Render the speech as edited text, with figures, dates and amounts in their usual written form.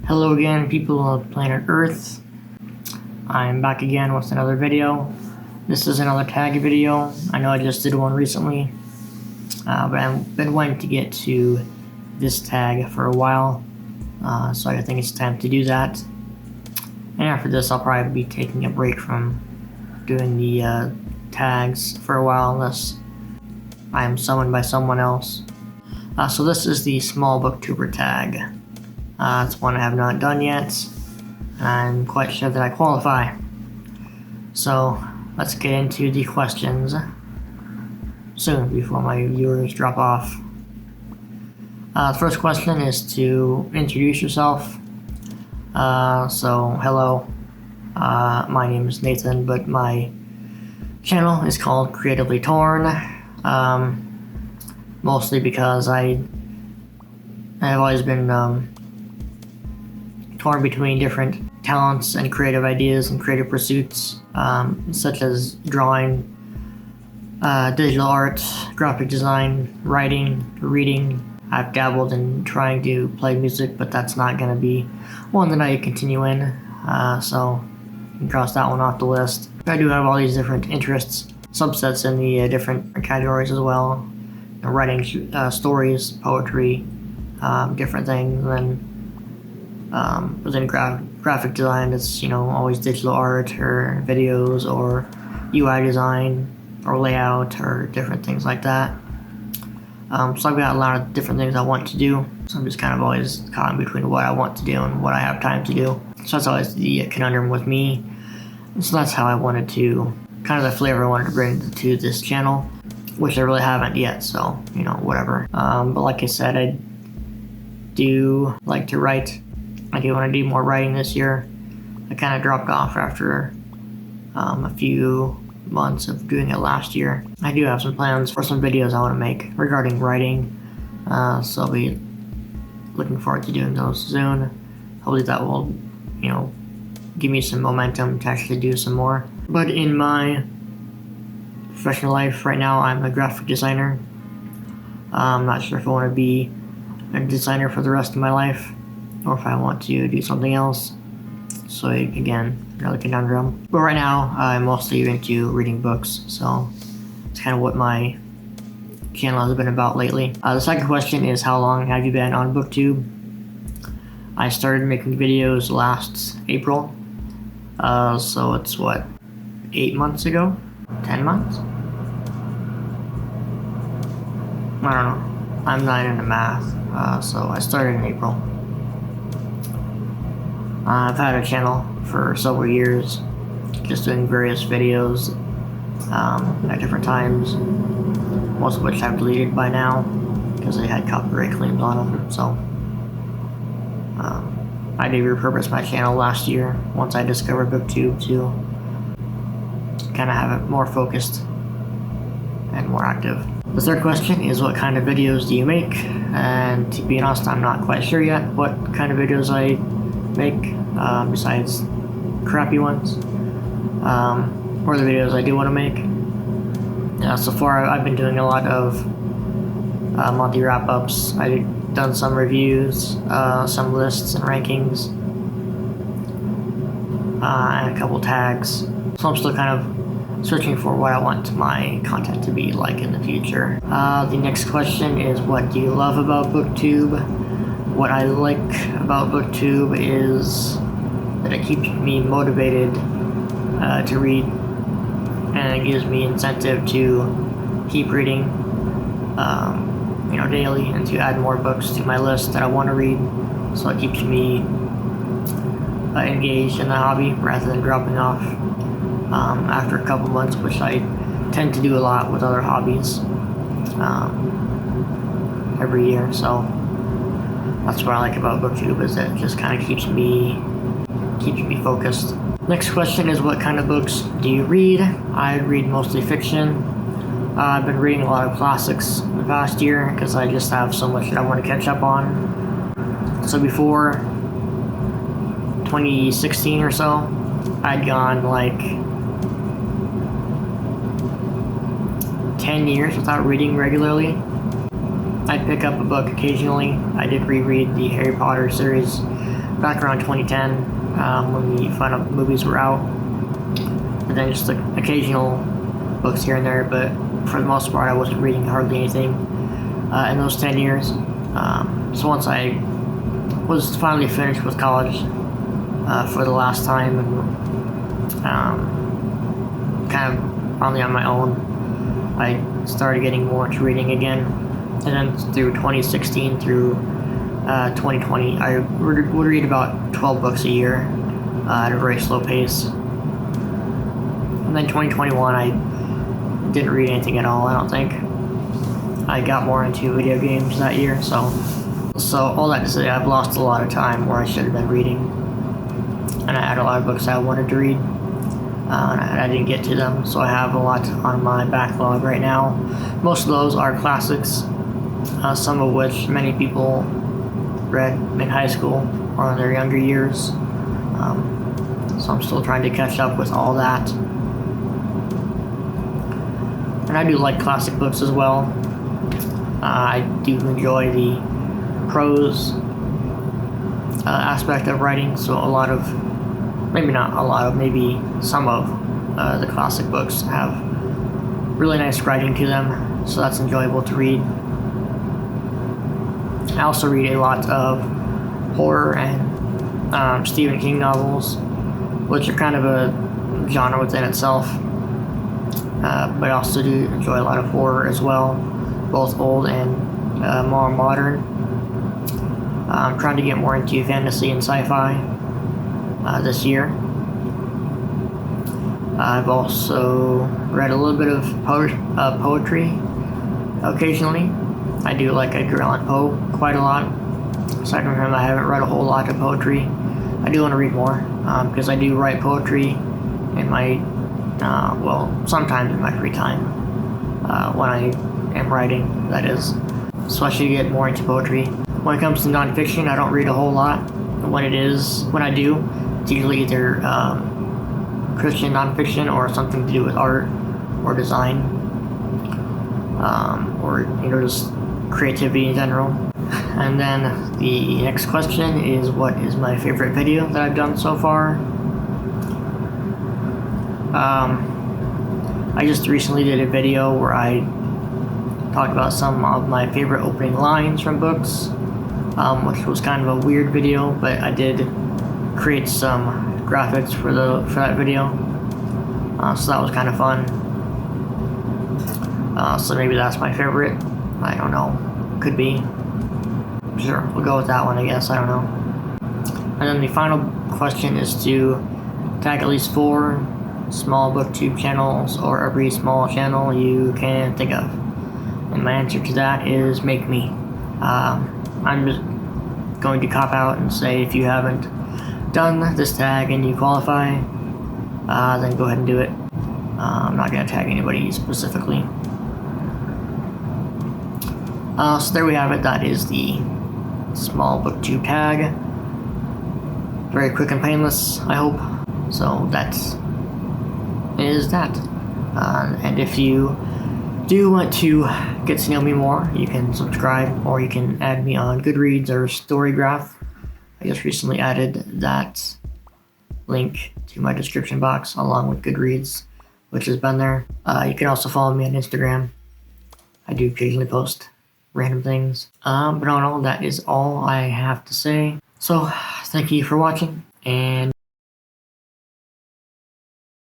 Hello again, people of planet Earth. I'm back again with another video. This is another tag video. I know I just did one recently, but I've been wanting to get to this tag for a while, so I think it's time to do that. And after this, I'll probably be taking a break from doing the tags for a while, unless I am summoned by someone else. So this is the small booktuber tag. It's one I have not done yet. I'm quite sure that I qualify. So let's get into the questions soon before my viewers drop off. The first question is to introduce yourself. So hello, my name is Nathan, but my channel is called Creatively Torn, mostly because I have always been torn between different talents and creative ideas and creative pursuits, such as drawing, digital art, graphic design, writing, reading. I've dabbled in trying to play music, but that's not going to be one that I continue in, so you can cross that one off the list. I do have all these different interests, subsets in the different categories as well. Writing stories, poetry, different things, and then within graphic design, it's always digital art or videos or UI design or layout or different things like that. So I've got a lot of different things I want to do, so I'm just kind of always caught in between what I want to do and what I have time to do. So that's always the conundrum with me. So that's how I wanted to, kind of the flavor I wanted to bring to this channel, which I really haven't yet, so whatever. But like I said, I do like to write. I do want to do more writing this year. I kind of dropped off after a few months of doing it last year. I do have some plans for some videos I want to make regarding writing, so I'll be looking forward to doing those soon. Hopefully that will, give me some momentum to actually do some more. But in my professional life right now, I'm a graphic designer. I'm not sure if I want to be a designer for the rest of my life, or if I want to do something else. So again, another conundrum. But right now, I'm mostly into reading books, so it's kind of what my channel has been about lately. The second question is, how long have you been on Booktube? I started making videos last April, so it's 8 months ago? 10 months? I don't know. I'm not into math, so I started in April. I've had a channel for several years, just doing various videos at different times, most of which I've deleted by now because they had copyright claims on them. So I did repurpose my channel last year once I discovered Booktube to kind of have it more focused and more active. The third question is, what kind of videos do you make? And to be honest, I'm not quite sure yet what kind of videos I make, besides crappy ones, or the videos I do want to make. So far I've been doing a lot of monthly wrap-ups. I've done some reviews, some lists and rankings, and a couple tags. So I'm still kind of searching for what I want my content to be like in the future. The next question is, what do you love about Booktube? What I like about Booktube is that it keeps me motivated to read, and it gives me incentive to keep reading, daily, and to add more books to my list that I want to read. So it keeps me engaged in the hobby rather than dropping off after a couple months, which I tend to do a lot with other hobbies every year. So that's what I like about Booktube, is that it just kind of keeps me focused. Next question is, what kind of books do you read? I read mostly fiction. I've been reading a lot of classics in the past year because I just have so much that I want to catch up on. So before 2016 or so, I'd gone like 10 years without reading regularly. I'd pick up a book occasionally. I did reread the Harry Potter series back around 2010 when the final movies were out, and then just occasional books here and there, but for the most part I wasn't reading hardly anything in those 10 years. So once I was finally finished with college for the last time, and kind of finally on my own, I started getting more into reading again. And then through 2016 through 2020, I would read about 12 books a year at a very slow pace. And then 2021, I didn't read anything at all, I don't think. I got more into video games that year, so all that to say, I've lost a lot of time where I should have been reading. And I had a lot of books I wanted to read, and I didn't get to them, so I have a lot on my backlog right now. Most of those are classics, some of which many people read in high school or in their younger years. So I'm still trying to catch up with all that. And I do like classic books as well. I do enjoy the prose aspect of writing, so a lot of, maybe not a lot of, maybe some of the classic books have really nice writing to them, so that's enjoyable to read. I also read a lot of horror and Stephen King novels, which are kind of a genre within itself, but I also do enjoy a lot of horror as well, both old and more modern. I'm trying to get more into fantasy and sci-fi this year. I've also read a little bit of poetry occasionally. I do like Edgar Allan Poe quite a lot. Aside from him, I haven't read a whole lot of poetry. I do want to read more, because I do write poetry in my, sometimes in my free time, when I am writing, that is. So I should get more into poetry. When it comes to nonfiction, I don't read a whole lot. When I do, it's usually either Christian nonfiction or something to do with art or design, or just creativity in general. And then the next question is, what is my favorite video that I've done so far? I just recently did a video where I talked about some of my favorite opening lines from books, which was kind of a weird video, but I did create some graphics for that video, so that was kind of fun. So maybe that's my favorite. I don't know. Could be. Sure, we'll go with that one, I guess. I don't know. And then the final question is to tag at least 4 small booktube channels or every small channel you can think of. And my answer to that is make me. I'm just going to cop out and say, if you haven't done this tag and you qualify, then go ahead and do it. I'm not going to tag anybody specifically. So there we have it. That is the small booktube tag. Very quick and painless, I hope. So that is that. And if you do want to get to know me more, you can subscribe, or you can add me on Goodreads or Storygraph. I just recently added that link to my description box along with Goodreads, which has been there. You can also follow me on Instagram. I do occasionally post random things. But all in all, that is all I have to say. So thank you for watching, and